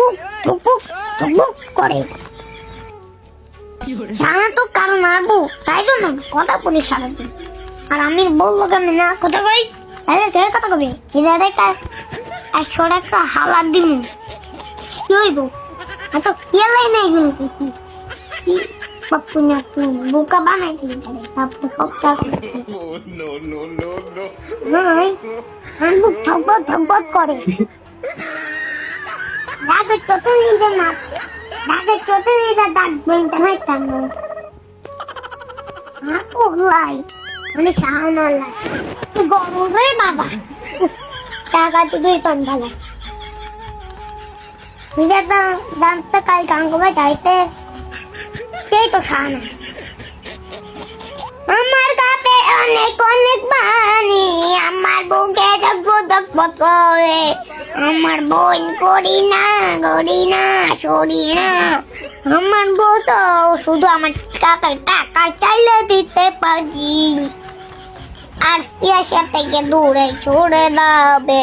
টুপুক টুপুক টুপুক করে। সারা তো কারো মারবো তাই জন্য কথা বলি সারাদিন। আর আমি বললো আমি না কথা কই, কে কথা কবি এদের একটা 100 টাকা হালাত দিন কি হইব? এত খেয়ালাই নাই এগুলো কিছু বাপু না বোকা বানাই দিই তারপরে সব ঠকবত ঠকবত করে। রাগে চতুর্দিকে না, রাগে চতুর্দিকে ডাকবেন তাই টানবো মানে সাহায্য গরম করে বাবা টাকা থেকে ভালো দাঁতটা কাল গান করবে যাইতে সেই তো সাহায্য। আমার কাছে অনেক অনেক পানি, আমার বুকে জগবত করে, আমার বোন করি না গড়ি না সরি না, আমার বউ তো শুধু আমার কাকার টাকা চাইলে দিতে পারি, আর সাথে দূরে ছড়ে যাবে।